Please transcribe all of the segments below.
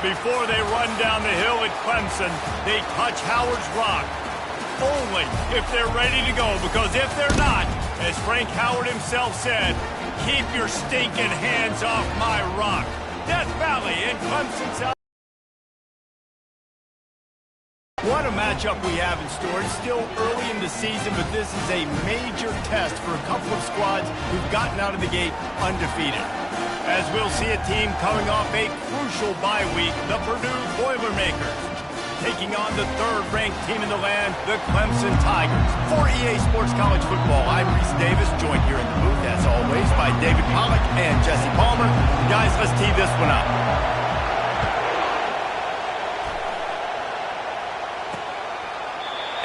Before they run down the hill at Clemson, they touch Howard's rock. Only if they're ready to go, because if they're not, as Frank Howard himself said, keep your stinking hands off my rock. Death Valley in Clemson, South. What a matchup we have in store. It's still early in the season, but this is a major test for a couple of squads who've gotten out of the gate undefeated. As we'll see a team coming off a crucial bye week, the Purdue Boilermakers, taking on the third-ranked team in the land, the Clemson Tigers. For EA Sports College Football, I'm Reese Davis, joined here in the booth, as always, by David Pollack and Jesse Palmer. Guys, let's tee this one up.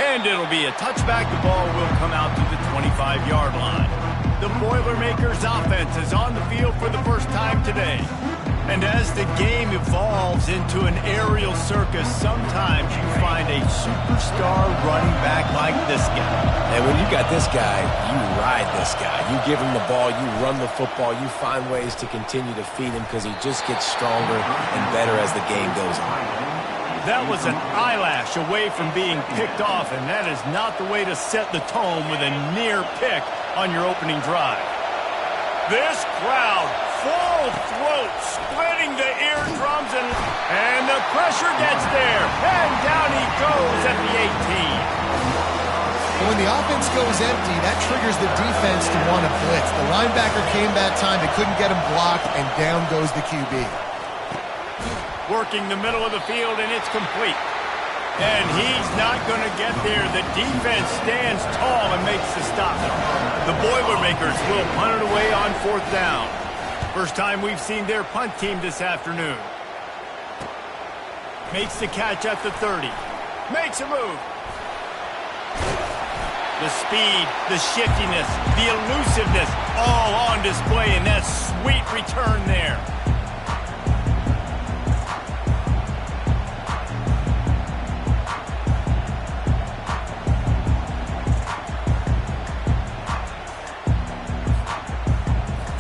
And it'll be a touchback. The ball will come out to the 25-yard line. The Boilermakers offense is on the field for the first time today. And as the game evolves into an aerial circus, sometimes you find a superstar running back like this guy. And when you got this guy, you ride this guy. You give him the ball, you run the football, you find ways to continue to feed him because he just gets stronger and better as the game goes on. That was an eyelash away from being picked off, and that is not the way to set the tone with a near pick on your opening drive. This crowd, full throat, splitting the eardrums, and the pressure gets there, and down he goes at the 18. When the offense goes empty, that triggers the defense to want to blitz. The linebacker came that time, they couldn't get him blocked, and down goes the QB. Working the middle of the field, and it's complete. And he's not going to get there. The defense stands tall and makes the stop. The Boilermakers will punt it away on fourth down. First time we've seen their punt team this afternoon. Makes the catch at the 30. Makes a move. The speed, the shiftiness, the elusiveness, all on display in that sweet return there.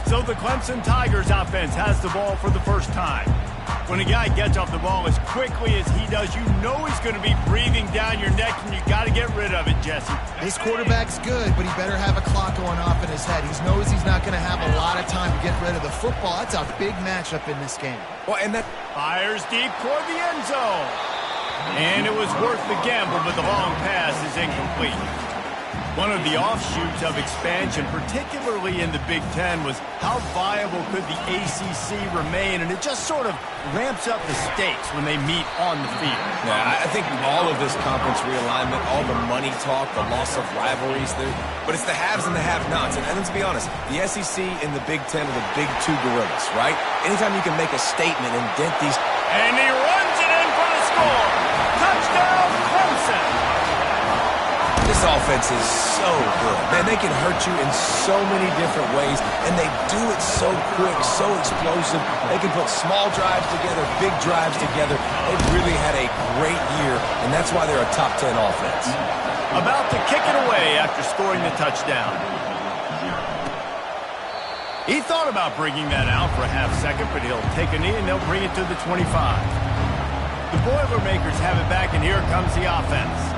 So the Clemson Tigers offense has the ball for the first time. When a guy gets off the ball as quickly as he does, you know he's going to be breathing down your neck, and you got to get rid of it, Jesse. This quarterback's good, but he better have a clock going off in his head. He knows he's not going to have a lot of time to get rid of the football. That's a big matchup in this game. Well, and that fires deep toward the end zone. And it was worth the gamble, but the long pass is incomplete. One of the offshoots of expansion, particularly in the Big Ten, was how viable could the ACC remain, and it just sort of ramps up the stakes when they meet on the field. Yeah, I think all of this conference realignment, all the money talk, the loss of rivalries, but it's the haves and the have-nots. And let's be honest, the SEC and the Big Ten are the big two gorillas, right? Anytime you can make a statement and dent these... And he runs it in for the score! Touchdown, Clemson! This offense is so good. Man, they can hurt you in so many different ways, and they do it so quick, so explosive. They can put small drives together, big drives together. They've really had a great year, and that's why they're a top 10 offense. About to kick it away after scoring the touchdown. He thought about bringing that out for a half second, but he'll take a knee and they'll bring it to the 25. The Boilermakers have it back, and here comes the offense.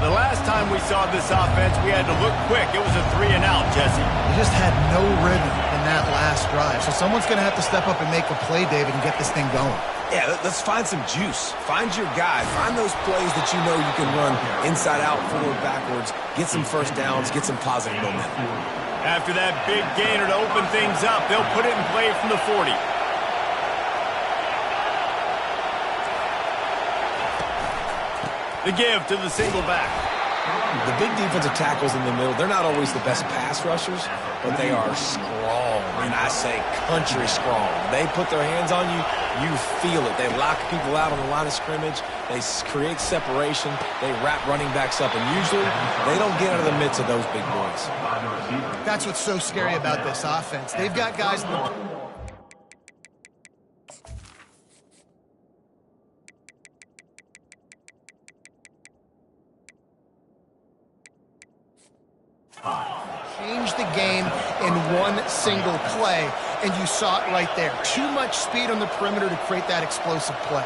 The last time we saw this offense, we had to look quick. It was a 3-and-out, Jesse. They just had no rhythm in that last drive. So someone's going to have to step up and make a play, David, and get this thing going. Yeah, let's find some juice. Find your guy. Find those plays that you know you can run inside out, forward, backwards. Get some first downs. Get some positive momentum. After that big gainer to open things up, they'll put it in play from the 40. The give to the single back. The big defensive tackles in the middle, they're not always the best pass rushers, but they are strong, and I say country strong. They put their hands on you, you feel it. They lock people out on the line of scrimmage. They create separation. They wrap running backs up, and usually they don't get out of the midst of those big boys. That's what's so scary about this offense. They've got guys in the... change the game in one single play. and you saw it right there. Too much speed on the perimeter to create that explosive play.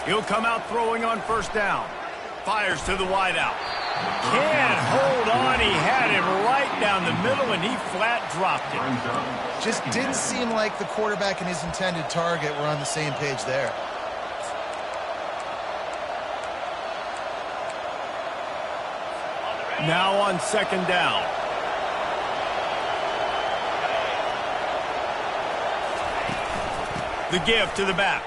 He'll come out throwing on first down. Fires to the wideout. Can't hold on. He had it right down the middle, and he flat dropped it. Just didn't seem like the quarterback and his intended target were on the same page there. Now on second down. The give to the back.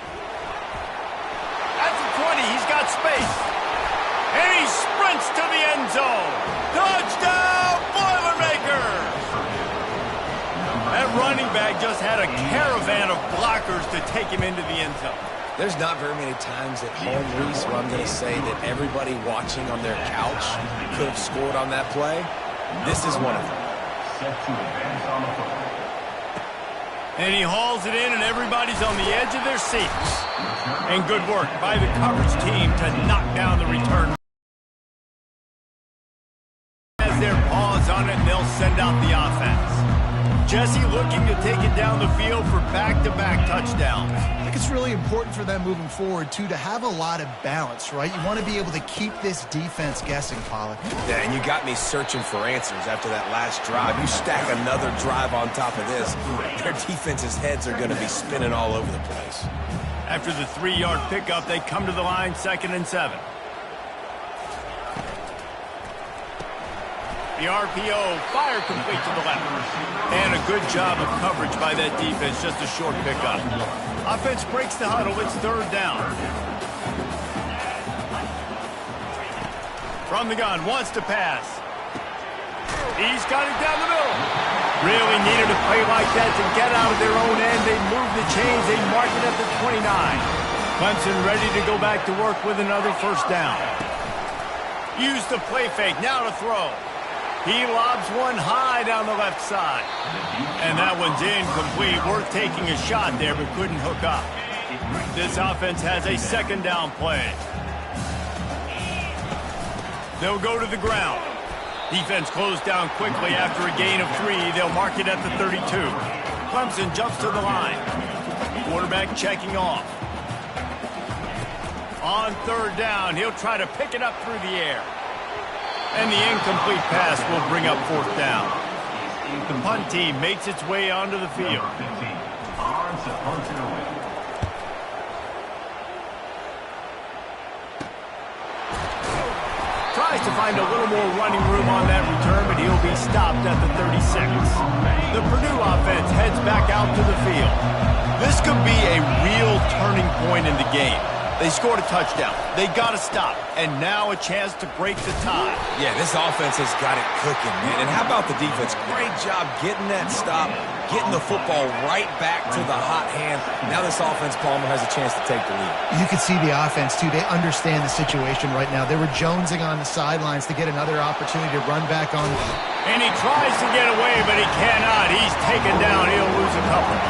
At the 20, he's got space. And he sprints to the end zone. Touchdown, Boilermakers! That running back just had a caravan of blockers to take him into the end zone. There's not very many times at home, Reese, where I'm going to say that everybody watching on their couch could have scored on that play. This is one of them. And he hauls it in, and everybody's on the edge of their seats. And good work by the coverage team to knock down the return. As their paws on it, they'll send out the offense. Jesse looking to take it down the field for back-to-back touchdowns. I think it's really important for them moving forward, too, to have a lot of balance, right? You want to be able to keep this defense guessing, Pollard. Yeah, and you got me searching for answers after that last drive. You stack another drive on top of this, their defense's heads are going to be spinning all over the place. After the 3-yard pickup, they come to the line, 2nd and 7. The RPO, fire complete to the left. And a good job of coverage by that defense, just a short pickup. Offense breaks the huddle, it's 3rd down. From the gun, wants to pass. He's got it down the middle. Really needed a play like that to get out of their own end. They move the chains, they mark it at the 29. Clemson ready to go back to work with another 1st down. Use the play fake, now to throw. He lobs one high down the left side. And that one's incomplete. Worth taking a shot there, but couldn't hook up. This offense has a 2nd down play. They'll go to the ground. Defense closed down quickly after a gain of 3. They'll mark it at the 32. Clemson jumps to the line. Quarterback checking off. On 3rd down, he'll try to pick it up through the air. And the incomplete pass will bring up 4th down. The punt team makes its way onto the field. Tries to find a little more running room on that return, but he'll be stopped at the 36. The Purdue offense heads back out to the field. This could be a real turning point in the game. They scored a touchdown. They got to stop. And now a chance to break the tie. Yeah, this offense has got it cooking, man. And how about the defense? Great job getting that stop, getting the football right back to the hot hand. Now this offense, Palmer, has a chance to take the lead. You can see the offense, too. They understand the situation right now. They were jonesing on the sidelines to get another opportunity to run back on. And he tries to get away, but he cannot. He's taken down. He'll lose a couple.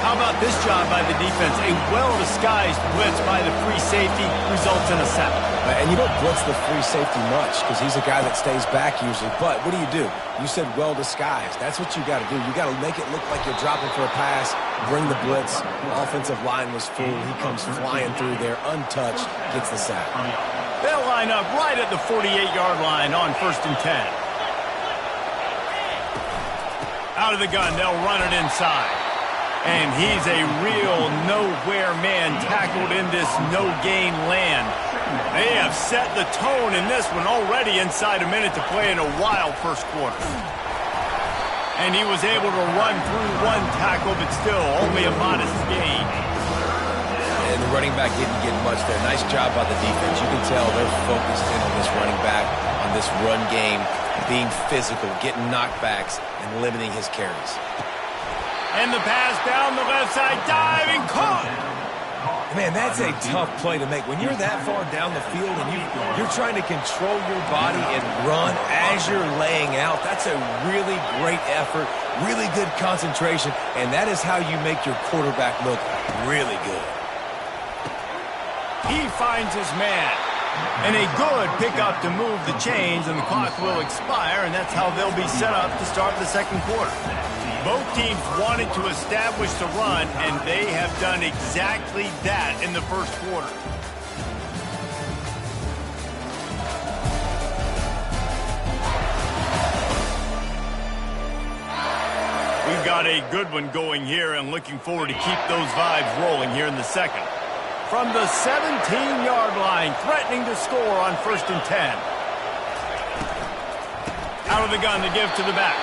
How about this job by the defense? A well-disguised blitz by the free safety results in a sack. And you don't blitz the free safety much because he's a guy that stays back usually. But what do? You said well-disguised. That's what you got to do. You got to make it look like you're dropping for a pass, bring the blitz. Offensive line was full. He comes flying through there, untouched, gets the sack. They'll line up right at the 48-yard line on 1st and 10. Out of the gun, they'll run it inside. And he's a real nowhere man tackled in this no-gain land. They have set the tone in this one already inside a minute to play in a wild 1st quarter. And he was able to run through one tackle, but still only a modest gain. And the running back didn't get much there. Nice job by the defense. You can tell they're focused in on this running back, on this run game, being physical, getting knockbacks, and limiting his carries. And the pass down the left side, diving, caught. Man, that's a tough play to make. When you're that far down the field and you're trying to control your body and run as you're laying out, that's a really great effort, really good concentration, and that is how you make your quarterback look really good. He finds his man. And a good pickup to move the chains, and the clock will expire, and that's how they'll be set up to start the second quarter. Both teams wanted to establish the run, and they have done exactly that in the first quarter. We've got a good one going here, and looking forward to keep those vibes rolling here in the second. From the 17-yard line, threatening to score on 1st and 10. Out of the gun to give to the back.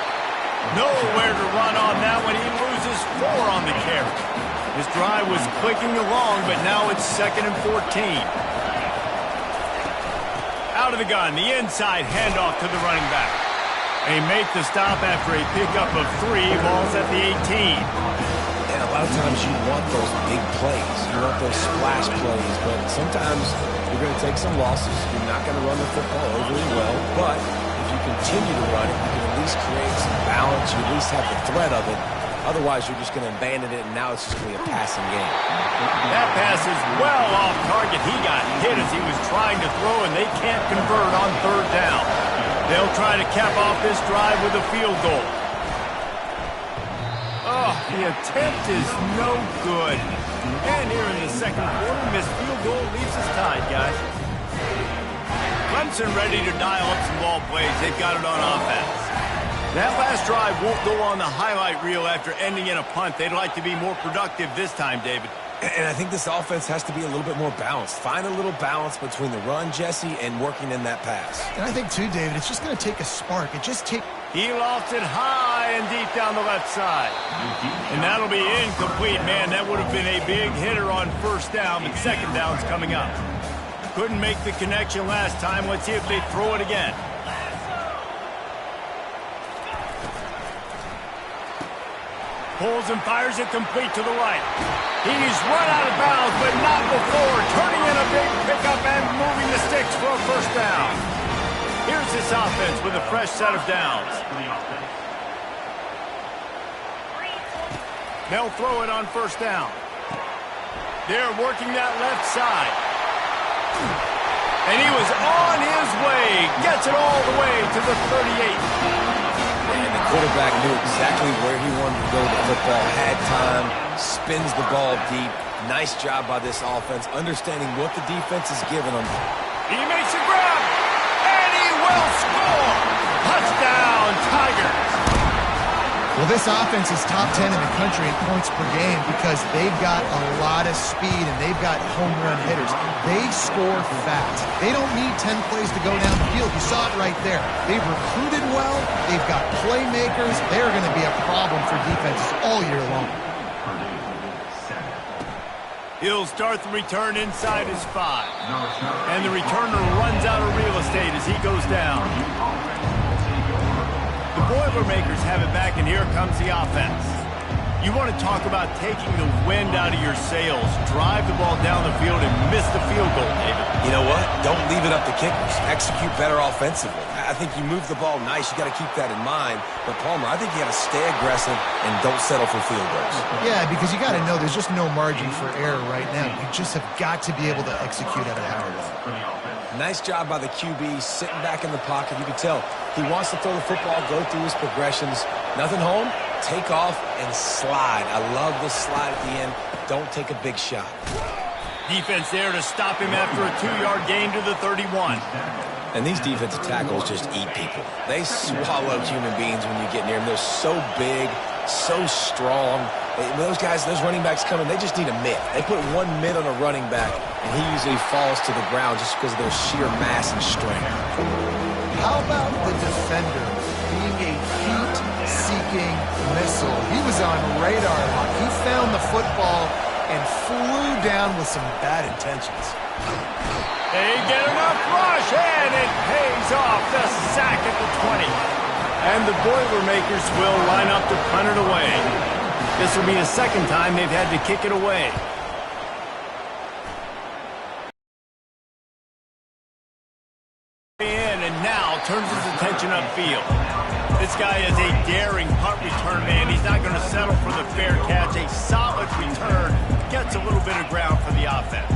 Nowhere to run on that one. He loses 4 on the carry. His drive was clicking along, but now it's 2nd and 14. Out of the gun, the inside handoff to the running back. They make the stop after a pickup of 3. Ball's at the 18. And a lot of times you want those big plays. You want those splash plays, but sometimes you're going to take some losses. You're not going to run the football overly well, but if you continue to run it, you can at least create some balance. You at least have the threat of it. Otherwise, you're just going to abandon it, and now it's just going to be a passing game. That pass is well off target. He got hit as he was trying to throw, and they can't convert on 3rd down. They'll try to cap off this drive with a field goal. Oh, the attempt is no good. And here in the second quarter, missed field goal leaves us tied, guys. Clemson ready to dial up some ball plays. They've got it on offense. That last drive won't go on the highlight reel after ending in a punt. They'd like to be more productive this time, David. And I think this offense has to be a little bit more balanced. Find a little balance between the run, Jesse, and working in that pass. And I think, too, David, it's just going to take a spark. He lost it high and deep down the left side. And that'll be incomplete. Man, that would have been a big hitter on 1st down, but 2nd down's coming up. Couldn't make the connection last time. Let's see if they throw it again. Pulls and fires it complete to the right. He's run out of bounds, but not before. Turning in a big pickup and moving the sticks for a 1st down. Here's this offense with a fresh set of downs. They'll throw it on 1st down. They're working that left side. And he was on his way. Gets it all the way to the 38. And the quarterback knew exactly where he wanted to go with the football, had time, spins the ball deep. Nice job by this offense, understanding what the defense is giving them. He makes a grab, and he will score! Touchdown, Tigers! Well, this offense is top 10 in the country in points per game because they've got a lot of speed and they've got home run hitters. They score fast. They don't need 10 plays to go down the field. You saw it right there. They've recruited well. They've got playmakers. They're going to be a problem for defenses all year long. He'll start the return inside his 5. And the returner runs out of real estate as he goes down. The Boilermakers have it back, and here comes the offense. You want to talk about taking the wind out of your sails. Drive the ball down the field and miss the field goal, David. You know what? Don't leave it up to kickers. Execute better offensively. I think you move the ball nice. You got to keep that in mind. But, Palmer, I think you got to stay aggressive and don't settle for field goals. Yeah, because you got to know there's just no margin for error right now. You just have got to be able to execute at a higher level. Nice job by the QB, sitting back in the pocket. You can tell he wants to throw the football, go through his progressions. Nothing home, take off, and slide. I love the slide at the end. Don't take a big shot. Defense there to stop him after a 2-yard gain to the 31. And these defensive tackles just eat people. They swallow human beings when you get near them. They're so big, so strong. Those guys, those running backs coming, they just need a mid. They put one mid on a running back, and he usually falls to the ground just because of their sheer mass and strength. How about the defender being a heat-seeking missile? He was on radar lock. He found the football and flew down with some bad intentions. They get enough rush, and it pays off. The sack at the 20. And the Boilermakers will line up to punt it away. This will be the second time they've had to kick it away. And now turns his attention upfield. This guy is a daring punt return man. He's not going to settle for the fair catch. A solid return. Gets a little bit of ground for the offense.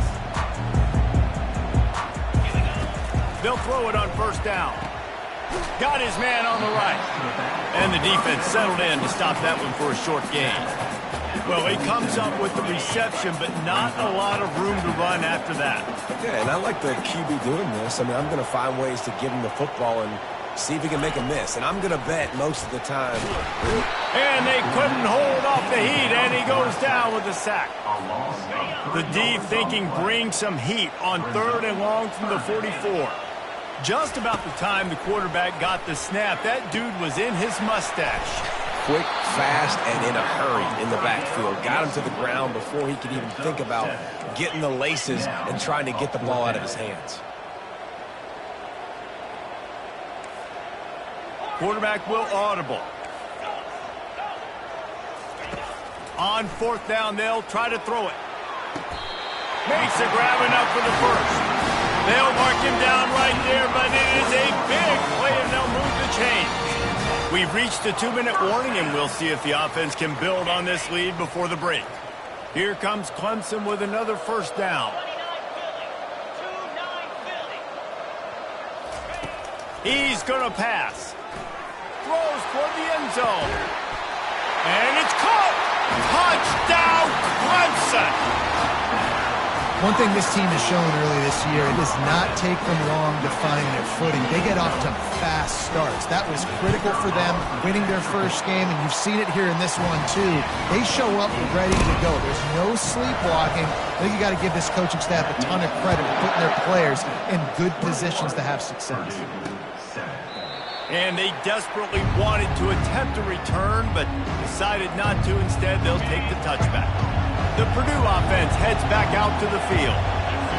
They'll throw it on first down. Got his man on the right. And the defense settled in to stop that one for a short gain. Well, he comes up with the reception, but not a lot of room to run after that. Yeah, and I like the QB doing this. I mean, I'm going to find ways to give him the football and see if he can make a miss. And I'm going to bet most of the time. And they couldn't hold off the heat, and he goes down with a sack. The D thinking bring some heat on 3rd and long from the 44. Just about the time the quarterback got the snap, that dude was in his mustache. Quick, fast, and in a hurry in the backfield. Got him to the ground before he could even think about getting the laces and trying to get the ball out of his hands. Quarterback will audible. On 4th down, they'll try to throw it. Makes a grab enough for the first. They'll mark him down right there, but it is a big play, and they'll move the chains. We've reached a 2-minute warning, and we'll see if the offense can build on this lead before the break. Here comes Clemson with another first down. He's going to pass. Throws toward the end zone. And it's caught. Touchdown, Clemson. One thing this team has shown early this year, it does not take them long to find their footing. They get off to fast starts. That was critical for them, winning their first game, and you've seen it here in this one too. They show up ready to go. There's no sleepwalking. I think you got to give this coaching staff a ton of credit for putting their players in good positions to have success. And they desperately wanted to attempt a return, but decided not to. Instead, they'll take the touchback. The Purdue offense heads back out to the field.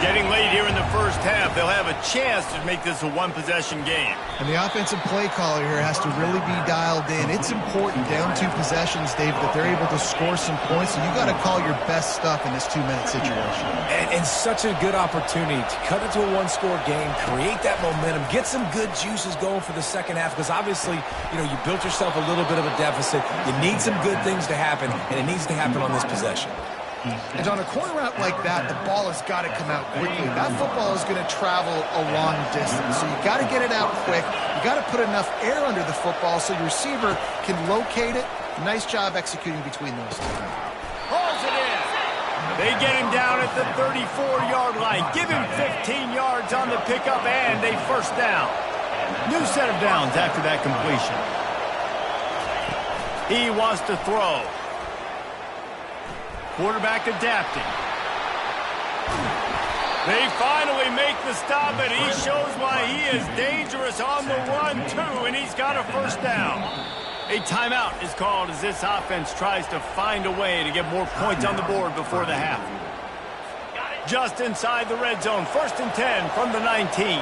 Getting late here in the first half, they'll have a chance to make this a one-possession game. And the offensive play caller here has to really be dialed in. It's important down 2 possessions, Dave, that they're able to score some points. So you got to call your best stuff in this 2-minute situation. And such a good opportunity to cut into a one-score game, create that momentum, get some good juices going for the second half. Because obviously, you know, you built yourself a little bit of a deficit. You need some good things to happen, and it needs to happen on this possession. And on a corner route like that, the ball has got to come out quickly. That football is going to travel a long distance, so you got to get it out quick. You got to put enough air under the football so your receiver can locate it. Nice job executing between those two. Pulls it in. They get him down at the 34-yard line. Give him 15 yards on the pickup and a first down. New set of downs after that completion. He wants to throw. Quarterback adapting. They finally make the stop, and he shows why he is dangerous on the run, too, and he's got a first down. A timeout is called as this offense tries to find a way to get more points on the board before the half. Just inside the red zone, 1st and 10 from the 19.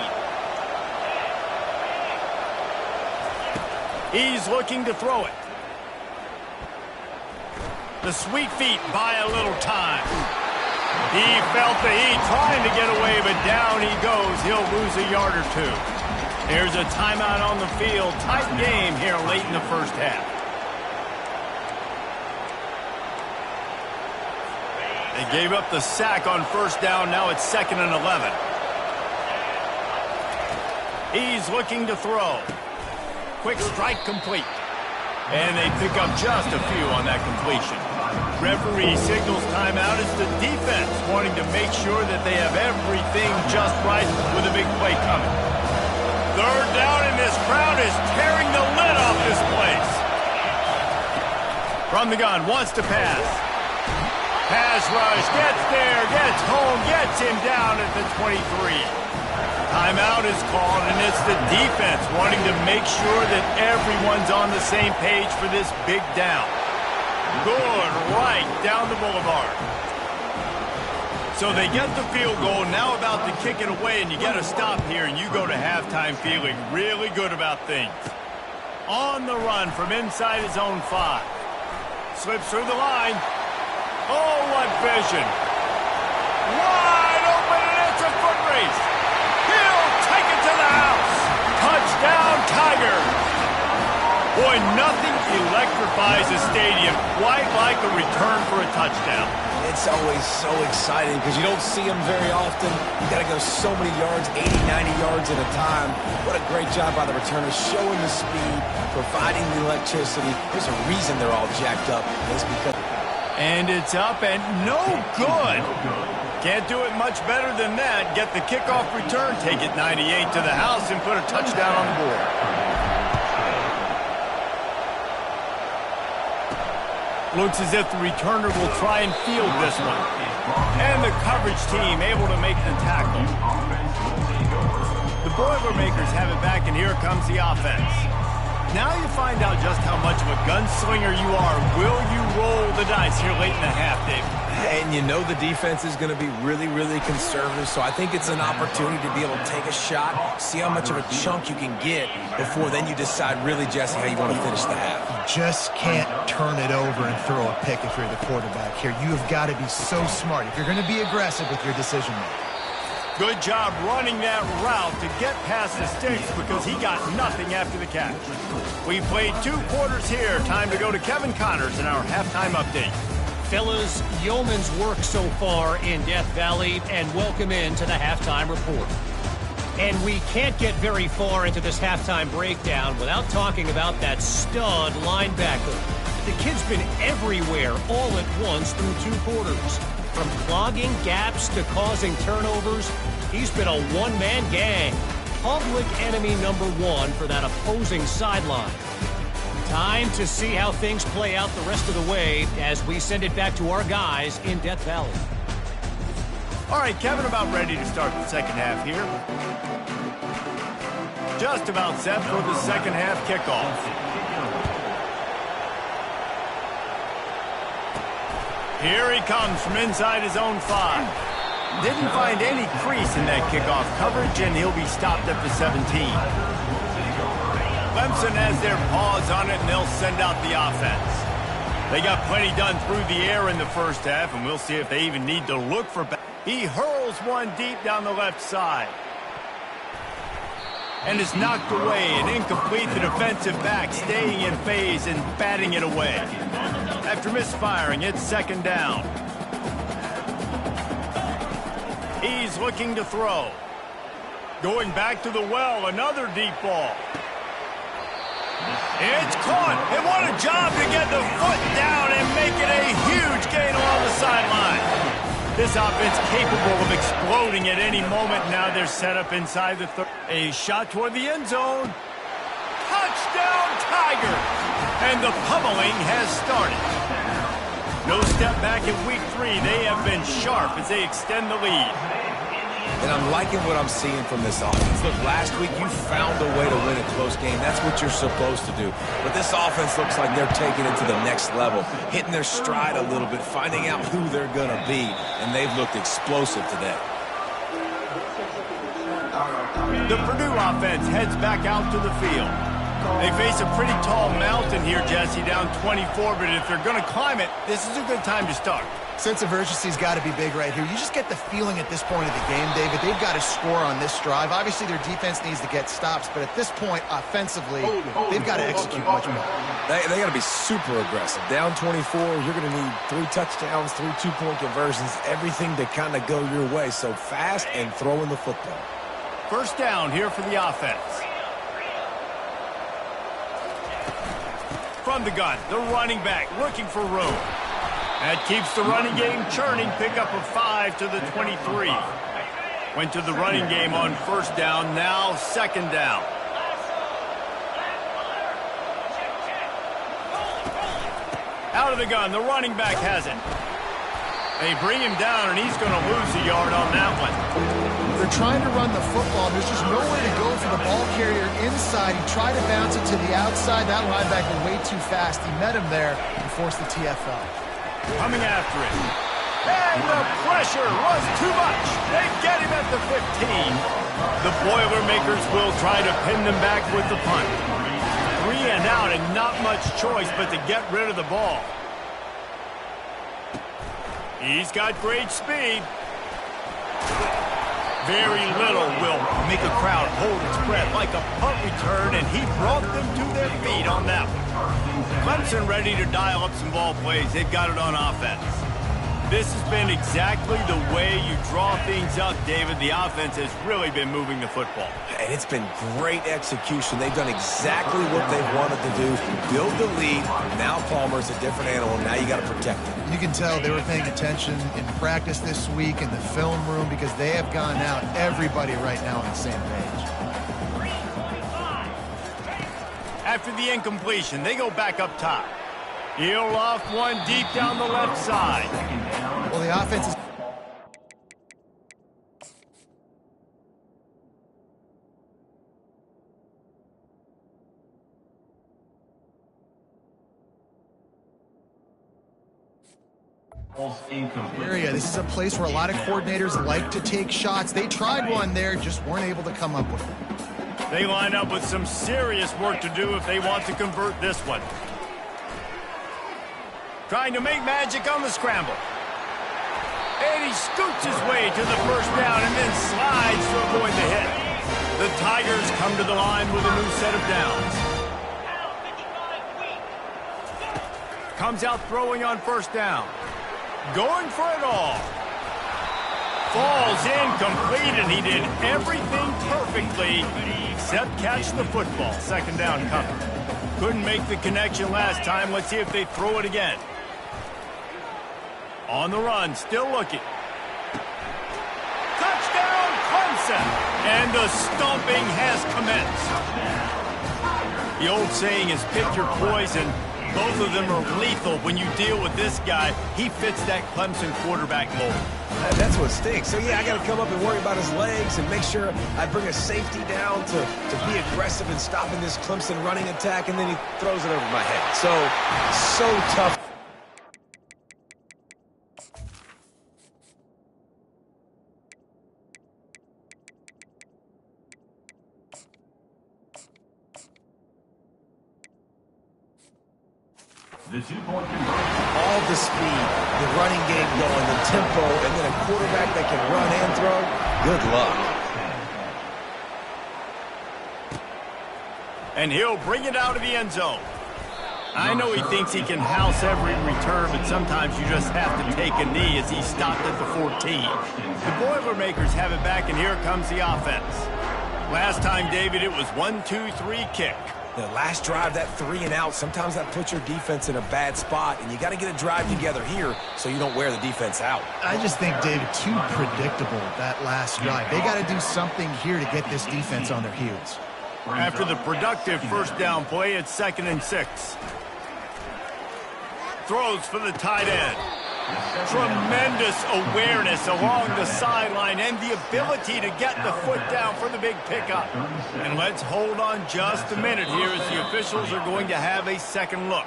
He's looking to throw it. The sweet feet buy a little time. He felt the heat trying to get away, but down he goes. He'll lose a yard or 2. There's a timeout on the field. Tight game here late in the first half. They gave up the sack on first down. Now it's 2nd and 11. He's looking to throw. Quick strike complete. And they pick up just a few on that completion. Referee signals timeout as the defense wanting to make sure that they have everything just right with a big play coming. 3rd down, and this crowd is tearing the lid off this place. From the gun, wants to pass. Pass rush, gets there, gets home, gets him down at the 23. Timeout is called, and it's the defense wanting to make sure that everyone's on the same page for this big down. Good right down the boulevard. So they get the field goal, now about to kick it away, and you get a stop here, and you go to halftime feeling really good about things. On the run from inside his own 5. Slips through the line. Oh, what vision. Wide open, and it's a foot race. He'll take it to the house. Touchdown, Tigers. Boy, nothing electrifies a stadium quite like a return for a touchdown. It's always so exciting because you don't see them very often. You got to go so many yards, 80, 90 yards at a time. What a great job by the returners, showing the speed, providing the electricity. There's a reason they're all jacked up. It's because... And it's up and no good. Can't do it much better than that. Get the kickoff return, take it 98 to the house, and put a touchdown on the board. Looks as if the returner will try and field this one. And the coverage team able to make the tackle. The Boilermakers have it back, and here comes the offense. Now you find out just how much of a gunslinger you are. Will you roll the dice here late in the half, Dave? And you know the defense is going to be really, really conservative, so I think it's an opportunity to be able to take a shot, see how much of a chunk you can get before then you decide really, Jesse, how you want to finish the half. You just can't turn it over and throw a pick if you're the quarterback here. You have got to be so smart if you're going to be aggressive with your decision-making. Good job running that route to get past the sticks because he got nothing after the catch. We played 2 quarters here. Time to go to Kevin Connors in our halftime update. Fellas, yeoman's work so far in Death Valley, and welcome into the halftime report. And we can't get very far into this halftime breakdown without talking about that stud linebacker. The kid's been everywhere all at once through 2 quarters. From clogging gaps to causing turnovers, he's been a one-man gang. Public enemy number 1 for that opposing sideline. Time to see how things play out the rest of the way as we send it back to our guys in Death Valley. All right, Kevin, about ready to start the second half here. Just about set for the second half kickoff. Here he comes from inside his own 5. Didn't find any crease in that kickoff coverage, and he'll be stopped at the 17. Clemson has their paws on it, and they'll send out the offense. They got plenty done through the air in the first half, and we'll see if they even need to look for... He hurls one deep down the left side. And is knocked away and incomplete. The defensive back staying in phase and batting it away. After misfiring, it's second down. He's looking to throw. Going back to the well, another deep ball. It's caught, and what a job to get the foot down and make it a huge gain along the sideline. This offense capable of exploding at any moment. Now they're set up inside the a shot toward the end zone. Touchdown, Tiger! And the pummeling has started. No step back in week 3. They have been sharp as they extend the lead. And I'm liking what I'm seeing from this offense. Look, last week you found a way to win a close game. That's what you're supposed to do. But this offense looks like they're taking it to the next level, hitting their stride a little bit, finding out who they're going to be, and they've looked explosive today. The Purdue offense heads back out to the field. They face a pretty tall mountain here, Jesse, down 24, but if they're going to climb it, this is a good time to start. Sense of urgency's got to be big right here. You just get the feeling at this point of the game, David, they've got to score on this drive. Obviously, their defense needs to get stops, but at this point, offensively, they've got to execute much more. They got to be super aggressive. Down 24, you're going to need 3 touchdowns, 3 two-point conversions, everything to kind of go your way. So fast and throwing the football. First down here for the offense. From the gun, the running back looking for room. That keeps the running game churning. Pickup of 5 to the 23. Went to the running game on first down, now second down. Out of the gun, the running back has it. They bring him down, and he's going to lose a yard on that one. They're trying to run the football. There's just nowhere to go for the ball carrier inside. He tried to bounce it to the outside. That linebacker way too fast. He met him there and forced the TFL. Coming after it. And the pressure was too much. They get him at the 15. The Boilermakers will try to pin them back with the punt. 3 and out and not much choice but to get rid of the ball. He's got great speed. Very little will make a crowd hold its breath like a punt return, and he brought them to their feet on that one. Clemson ready to dial up some ball plays. They've got it on offense. This has been exactly the way you draw things up, David. The offense has really been moving the football. And it's been great execution. They've done exactly what they've wanted to do. Build the lead. Now Palmer's a different animal. Now you got to protect him. You can tell they were paying attention in practice this week in the film room because they have gone out, everybody right now on the same page. After the incompletion, they go back up top. He'll off one deep down the left side. Well, the offense is... area. This is a place where a lot of coordinators like to take shots. They tried one there, just weren't able to come up with it. They line up with some serious work to do if they want to convert this one. Trying to make magic on the scramble. And he scoots his way to the first down and then slides to avoid the hit. The Tigers come to the line with a new set of downs. Comes out throwing on first down. Going for it all. Falls incomplete, and he did everything perfectly except catch the football. Second down coming. Couldn't make the connection last time. Let's see if they throw it again. On the run, still looking. Touchdown, Clemson! And the stomping has commenced. The old saying is pick your poison. Both of them are lethal when you deal with this guy. He fits that Clemson quarterback mold. That's what stinks. So, yeah, I got to come up and worry about his legs and make sure I bring a safety down to be aggressive in stopping this Clemson running attack, and then he throws it over my head. So tough. All the speed, the running game going, the tempo, and then a quarterback that can run and throw. Good luck. And he'll bring it out of the end zone. I know he thinks he can house every return, but sometimes you just have to take a knee as he stopped at the 14. The Boilermakers have it back, and here comes the offense. Last time, David, it was 1-2-3 kick. The last drive, that 3 and out, sometimes that puts your defense in a bad spot, and you got to get a drive together here so you don't wear the defense out. I just think, David, too predictable, that last drive. They got to do something here to get this defense on their heels. After the productive first down play, it's 2nd and 6. Throws for the tight end. Tremendous awareness along the sideline and the ability to get the foot down for the big pickup. And let's hold on just a minute here as the officials are going to have a second look.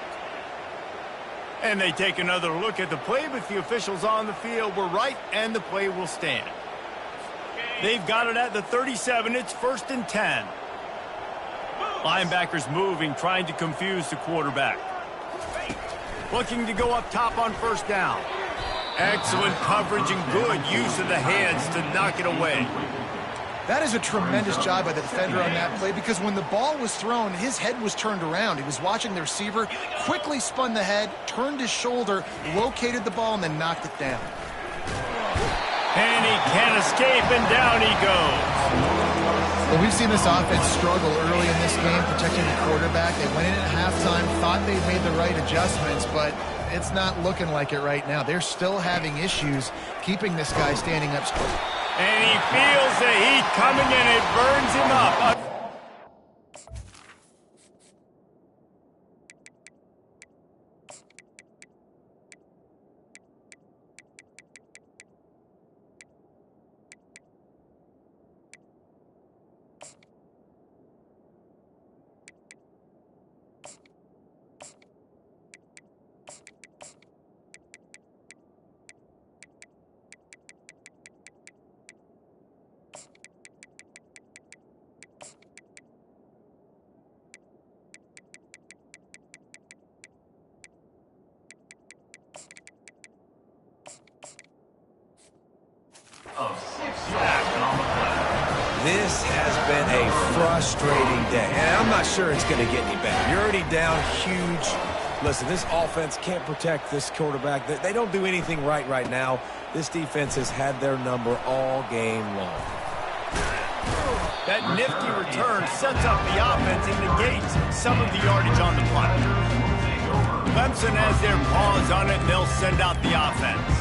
And they take another look at the play, but the officials on the field were right, and the play will stand. They've got it at the 37. It's 1st and 10. Linebackers moving, trying to confuse the quarterback. Looking to go up top on first down. Excellent coverage and good use of the hands to knock it away. That is a tremendous job by the defender on that play because when the ball was thrown, his head was turned around. He was watching the receiver, quickly spun the head, turned his shoulder, located the ball, and then knocked it down. And he can't escape, and down he goes. Well, we've seen this offense struggle early in this game, protecting the quarterback. They went in at halftime, thought they'd made the right adjustments, but it's not looking like it right now. They're still having issues keeping this guy standing up straight. And he feels the heat coming, and it burns him up. This has been a frustrating day, and I'm not sure it's going to get any better. You're already down huge. Listen, this offense can't protect this quarterback. They don't do anything right now. This defense has had their number all game long. That nifty return sets up the offense and negates some of the yardage on the punt. Clemson has their paws on it, and they'll send out the offense.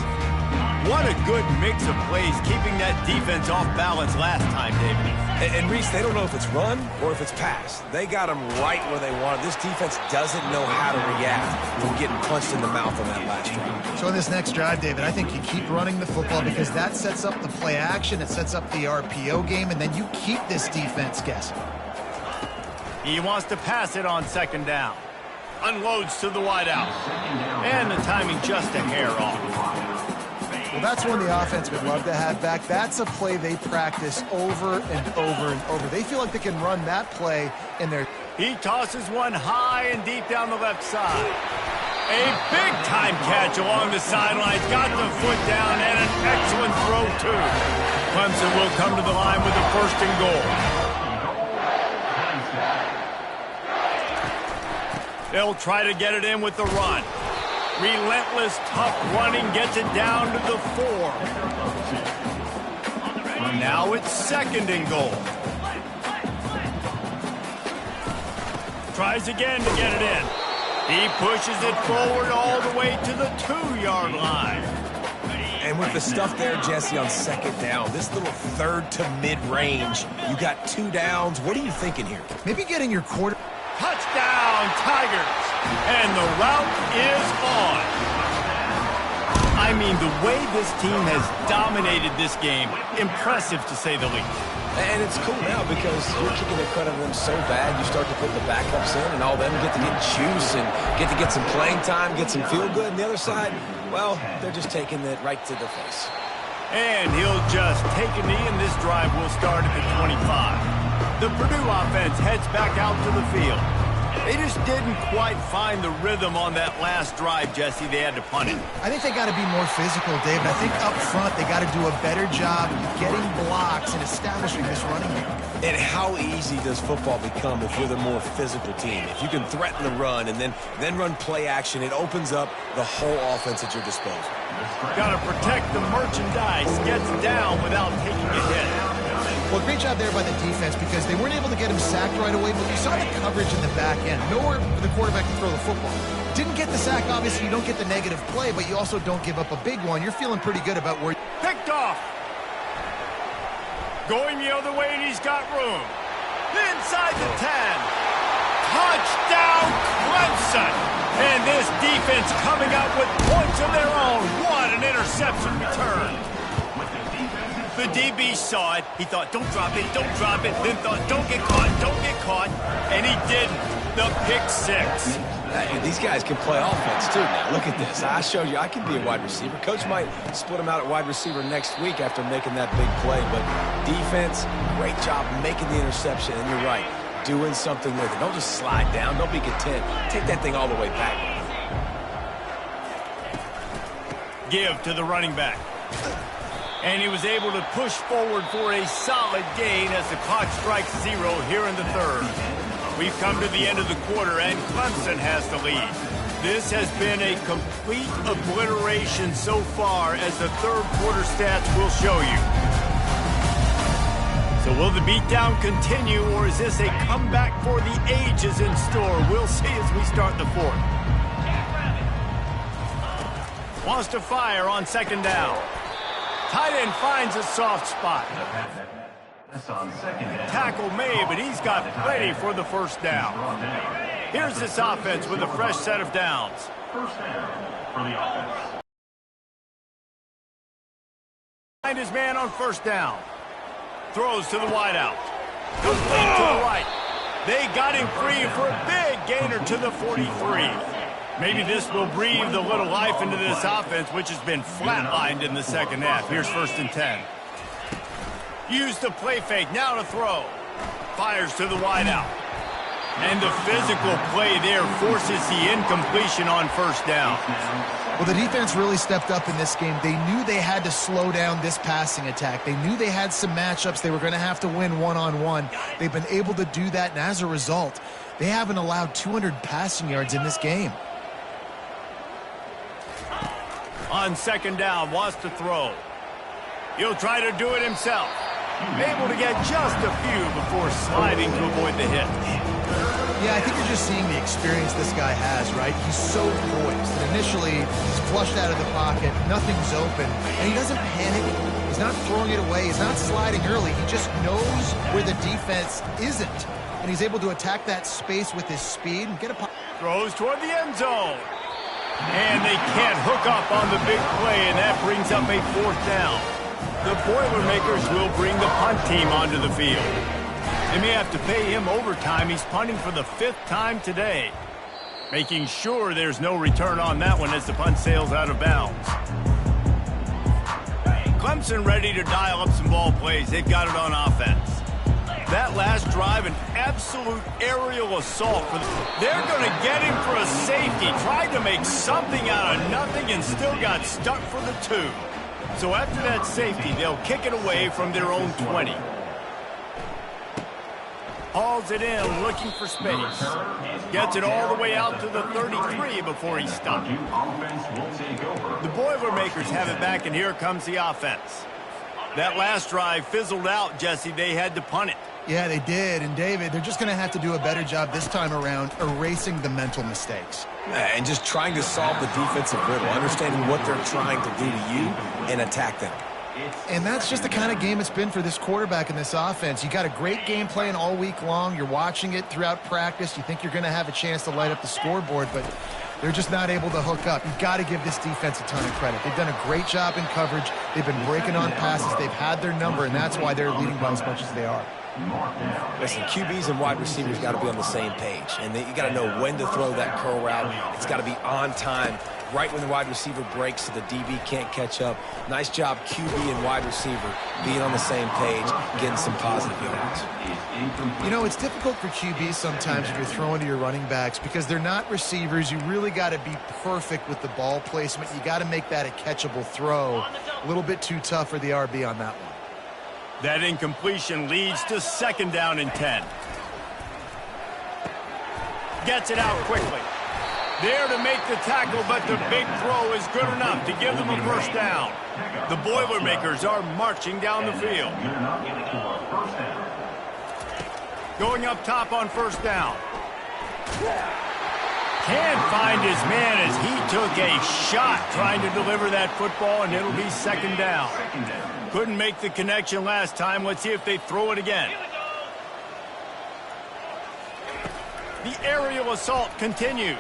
What a good mix of plays, keeping that defense off balance last time, David. And Reese, they don't know if it's run or if it's pass. They got them right where they want it. This defense doesn't know how to react from getting punched in the mouth on that last drive. So in this next drive, David, I think you keep running the football because that sets up the play action, it sets up the RPO game, and then you keep this defense guessing. He wants to pass it on second down. Unloads to the wideout. And the timing just a hair off. Well, that's one the offense would love to have back. That's a play they practice over and over and over. They feel like they can run that play in their... He tosses one high and deep down the left side. A big-time catch along the sidelines. Got the foot down and an excellent throw, too. Clemson will come to the line with a first and goal. They'll try to get it in with the run. Relentless, tough running gets it down to the 4. Now it's second and goal. Tries again to get it in. He pushes it forward all the way to the 2-yard line. And with the stuff there, Jesse, on second down, this little third to mid-range, you got 2 downs. What are you thinking here? Maybe getting your quarter... Touchdown, Tigers! And the route is on. I mean, the way this team has dominated this game, impressive to say the least. And it's cool now because you're kicking the crud out of them so bad, you start to put the backups in, and all them get to get juice and get to get some playing time, get some feel good. And the other side, well, they're just taking it right to the face. And he'll just take a knee, and this drive will start at the 25. The Purdue offense heads back out to the field. They just didn't quite find the rhythm on that last drive, Jesse. They had to punt it. I think they got to be more physical, David. I think up front they got to do a better job getting blocks and establishing this running game. And how easy does football become if you're the more physical team? If you can threaten the run and then run play action, it opens up the whole offense at your disposal. Got to protect the merchandise. Gets down without taking a hit. Well, great job there by the defense because they weren't able to get him sacked right away, but you saw the coverage in the back end. Nowhere for the quarterback to throw the football. Didn't get the sack, obviously. You don't get the negative play, but you also don't give up a big one. You're feeling pretty good about where... Picked off. Going the other way, and he's got room. Inside the 10. Touchdown, Clemson. And this defense coming up with points of their own. What an interception return. The DB saw it. He thought, don't drop it, don't drop it. Then thought, don't get caught. And he didn't. The pick 6. These guys can play offense, too, now. Look at this. I showed you I can be a wide receiver. Coach might split him out at wide receiver next week after making that big play. But defense, great job making the interception. And you're right, doing something with it. Don't just slide down. Don't be content. Take that thing all the way back. Give to the running back. And he was able to push forward for a solid gain as the clock strikes 0 here in the 3rd. We've come to the end of the quarter, and Clemson has the lead. This has been a complete obliteration so far, as the 3rd quarter stats will show you. So will the beatdown continue, or is this a comeback for the ages in store? We'll see as we start the 4th. Wants to fire on second down. Tight end finds a soft spot. Tackle made, but he's got plenty for the first down. Here's this offense with a fresh set of downs. First down for the offense. Find his man on first down. Throws to the wideout. Complete to the right. They got him free for a big gainer to the 43. Maybe this will breathe a little life into this offense, which has been flatlined in the second half. Here's 1st and 10. Use the play fake, now to throw. Fires to the wideout. And the physical play there forces the incompletion on first down. Well, the defense really stepped up in this game. They knew they had to slow down this passing attack. They knew they had some matchups they were going to have to win one-on-one. They've been able to do that, and as a result, they haven't allowed 200 passing yards in this game. On second down, wants to throw. He'll try to do it himself. Able to get just a few before sliding to avoid the hit. Yeah, I think you're just seeing the experience this guy has, right? He's so poised. And initially, he's flushed out of the pocket, nothing's open, and he doesn't panic. He's not throwing it away. He's not sliding early. He just knows where the defense isn't. And he's able to attack that space with his speed and get a... Throws toward the end zone. And they can't hook up on the big play, and that brings up a fourth down. The Boilermakers will bring the punt team onto the field. They may have to pay him overtime. He's punting for the 5th time today. Making sure there's no return on that one as the punt sails out of bounds. Clemson ready to dial up some ball plays. They've got it on offense. That last drive, an absolute aerial assault. They're going to get him for a safety. Tried to make something out of nothing and still got stuck for the 2. So after that safety, they'll kick it away from their own 20. Hauls it in, looking for space. Gets it all the way out to the 33 before he's stopped. The Boilermakers have it back, and here comes the offense. That last drive fizzled out, Jesse. They had to punt it. Yeah, they did. And, David, they're just going to have to do a better job this time around erasing the mental mistakes. And just trying to solve the defensive riddle, understanding what they're trying to do to you and attack them. And that's just the kind of game it's been for this quarterback and this offense. You got a great game plan all week long. You're watching it throughout practice. You think you're going to have a chance to light up the scoreboard, but they're just not able to hook up. You've got to give this defense a ton of credit. They've done a great job in coverage. They've been breaking on passes. They've had their number, and that's why they're leading by as much as they are. Listen, QBs and wide receivers got to be on the same page, and you got to know when to throw that curl route. It's got to be on time, right when the wide receiver breaks so the DB can't catch up. Nice job, QB and wide receiver, being on the same page, getting some positive yards. You know, it's difficult for QBs sometimes if you're throwing to your running backs because they're not receivers. You really got to be perfect with the ball placement. You got to make that a catchable throw. A little bit too tough for the RB on that one. That incompletion leads to second down and 10. Gets it out quickly. There to make the tackle, but the big throw is good enough to give them a first down. The Boilermakers are marching down the field. Going up top on first down. Can't find his man as he took a shot trying to deliver that football, and it'll be second down. Couldn't make the connection last time. Let's see if they throw it again. The aerial assault continues.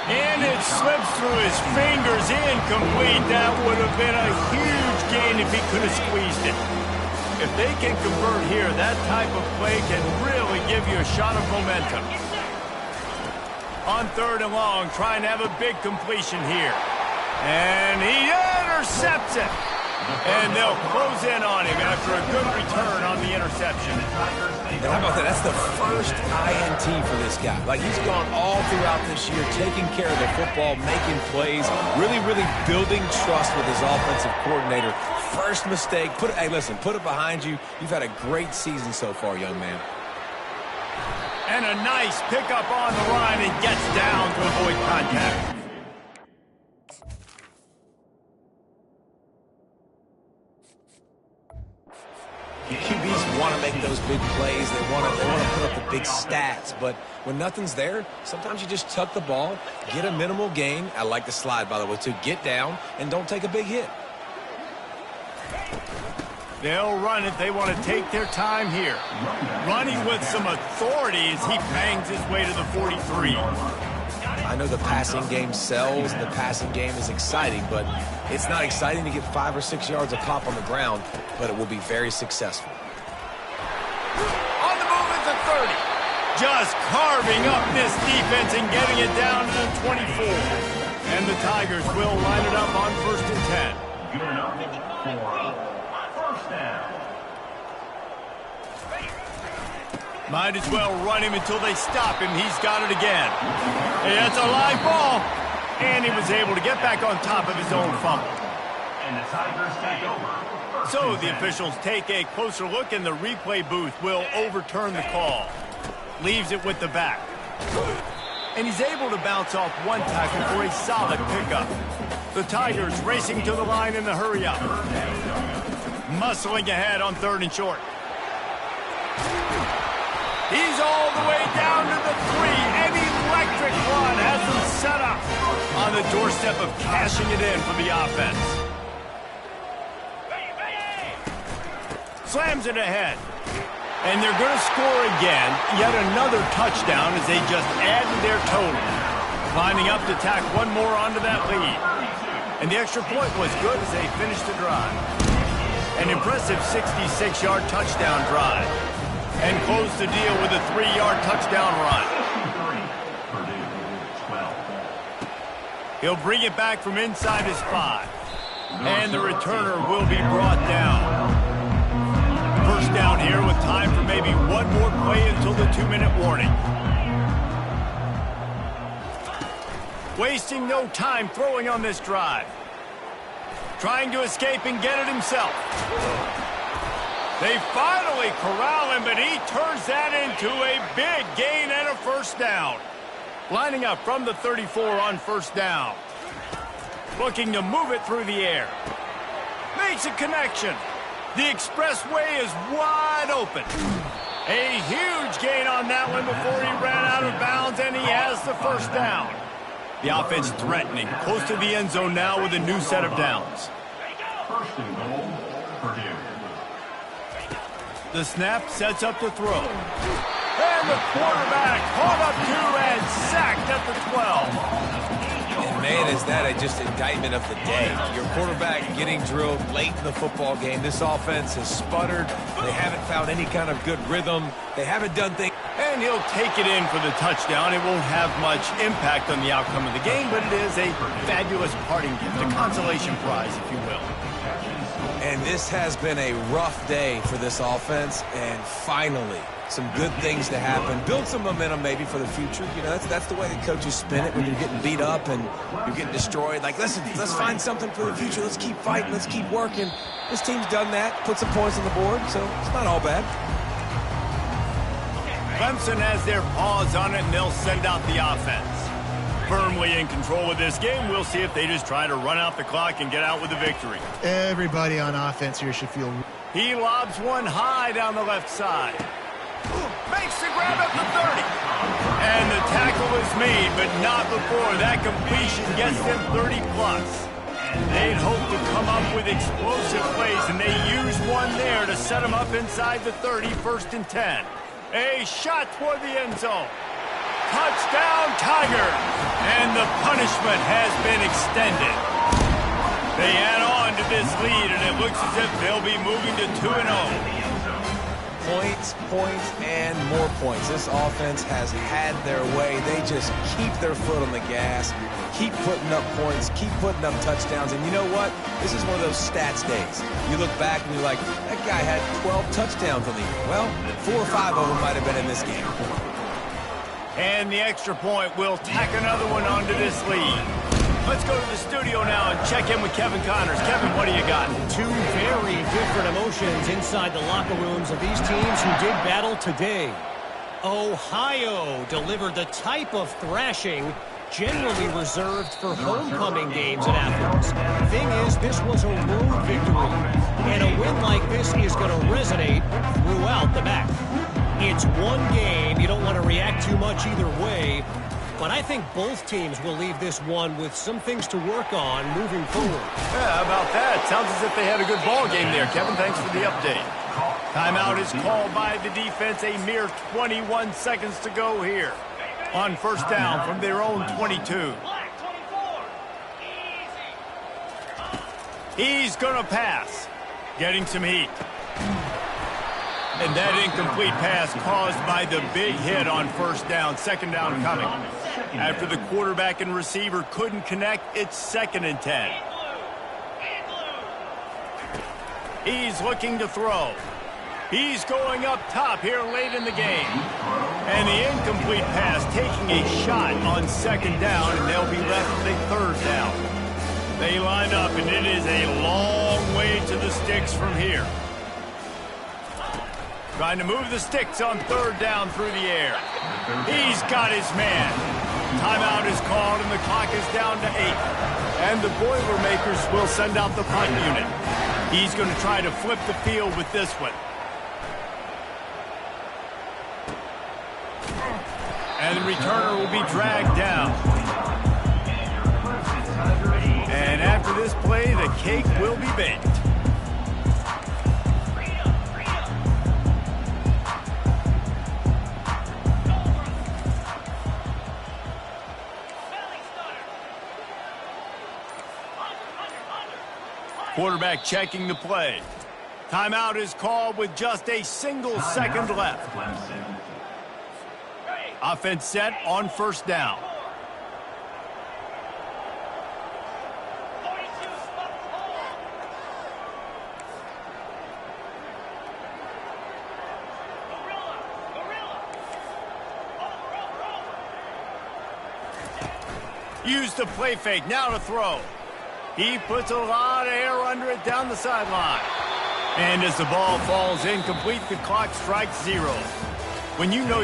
And it slips through his fingers, incomplete. That would have been a huge gain if he could have squeezed it. If they can convert here, that type of play can really give you a shot of momentum. On third and long, trying to have a big completion here. And he intercepts it. And they'll close in on him after a good return on the interception. And how about that? That's the first INT for this guy. Like, he's gone all throughout this year, taking care of the football, making plays, really building trust with his offensive coordinator. First mistake, hey, listen, put it behind you. You've had a great season so far, young man. And a nice pickup on the line and gets down to avoid contact. QBs want to make those big plays. They want to put up the big stats. But when nothing's there, sometimes you just tuck the ball, get a minimal gain. I like the slide, by the way, too. Get down and don't take a big hit. They'll run it. They want to take their time here. Running with some authority as he bangs his way to the 43. I know the passing game sells and the passing game is exciting, but it's not exciting to get 5 or 6 yards of pop on the ground, but it will be very successful. On the move at the 30. Just carving up this defense and getting it down to the 24. And the Tigers will line it up on first and 10. Good enough for first down. Might as well run him until they stop him. He's got it again. Hey, that's a live ball. And he was able to get back on top of his own fumble. And the Tigers take over. So the officials take a closer look, and the replay booth will overturn the call. Leaves it with the back. And he's able to bounce off one tackle for a solid pickup. The Tigers racing to the line in the hurry-up. Muscling ahead on 3rd and short. He's all the way down to the 3. An electric run has him set up on the doorstep of cashing it in for the offense. Slams it ahead. And they're going to score again. Yet another touchdown as they just add to their total. Lining up to tack one more onto that lead. And the extra point was good as they finished the drive. An impressive 66-yard touchdown drive. And close the deal with a 3-yard touchdown run. He'll bring it back from inside his 5. And the returner will be brought down. First down here with time for maybe one more play until the 2-minute warning. Wasting no time throwing on this drive. Trying to escape and get it himself. They finally corral him, but he turns that into a big gain and a first down. Lining up from the 34 on first down. Looking to move it through the air. Makes a connection. The expressway is wide open. A huge gain on that one before he ran out of bounds, and he has the first down. The offense threatening, close to the end zone now with a new set of downs. First and goal, Purdue. The snap sets up the throw. And the quarterback caught up to and sacked at the 12. And man, is that just indictment of the day. Your quarterback getting drilled late in the football game. This offense has sputtered. They haven't found any kind of good rhythm. They haven't done things. And he'll take it in for the touchdown. It won't have much impact on the outcome of the game, but it is a fabulous parting gift, a consolation prize, if you will. And this has been a rough day for this offense, and finally, some good things to happen. Build some momentum maybe for the future. You know, that's the way the coaches spin it when you're getting beat up and you're getting destroyed. Like, listen, let's find something for the future. Let's keep fighting. Let's keep working. This team's done that, put some points on the board, so it's not all bad. Clemson has their paws on it, and they'll send out the offense. Firmly in control of this game. We'll see if they just try to run out the clock and get out with the victory. Everybody on offense here should feel... He lobs one high down the left side. Makes the grab at the 30. And the tackle is made, but not before that completion gets them 30+. They'd hoped to come up with explosive plays, and they used one there to set them up inside the 30, 1st and 10. A shot toward the end zone. Touchdown, Tigers! And the punishment has been extended. They add on to this lead, and it looks as if they'll be moving to 2-0. Points, points, and more points. This offense has had their way. They just keep their foot on the gas, keep putting up points, keep putting up touchdowns. And you know what? This is one of those stats days. You look back and you're like, that guy had 12 touchdowns on the year. Well, 4 or 5 of them might have been in this game. And the extra point will tack another one onto this lead. Let's go to the studio now and check in with Kevin Connors. Kevin, what do you got? Two very different emotions inside the locker rooms of these teams who did battle today. Ohio delivered the type of thrashing generally reserved for homecoming games in Athens. Thing is, this was a road victory, and a win like this is going to resonate throughout the MAC. It's one game. You don't want to react too much either way. But I think both teams will leave this one with some things to work on moving forward. Yeah, how about that? Sounds as if they had a good ball game there. Kevin, thanks for the update. Timeout is called by the defense. A mere 21 seconds to go here. On first down from their own 22. He's going to pass. Getting some heat. And that incomplete pass caused by the big hit on first down. Second down coming. After the quarterback and receiver couldn't connect, it's 2nd and 10. He's looking to throw. He's going up top here late in the game. And the incomplete pass taking a shot on second down, and they'll be left with a third down. They line up, and it is a long way to the sticks from here. Trying to move the sticks on third down through the air. He's got his man. Timeout is called, and the clock is down to 8. And the Boilermakers will send out the punt unit. He's going to try to flip the field with this one. And the returner will be dragged down. And after this play, the cake will be baked. Quarterback checking the play. Timeout is called with just a single second left. Offense set on first down. Use the play fake, now to throw. He puts a lot of air under it down the sideline. And as the ball falls incomplete, the clock strikes 0. When you know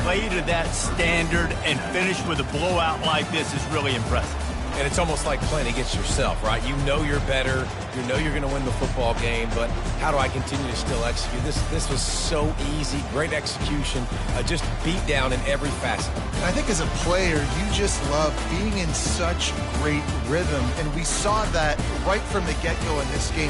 play to that standard and finish with a blowout like this is really impressive. And it's almost like playing against yourself, right? You know you're better. You know you're going to win the football game, but how do I continue to still execute? This was so easy. Great execution. Just beat down in every facet. And I think as a player, you just love being in such great rhythm. And we saw that right from the get-go in this game.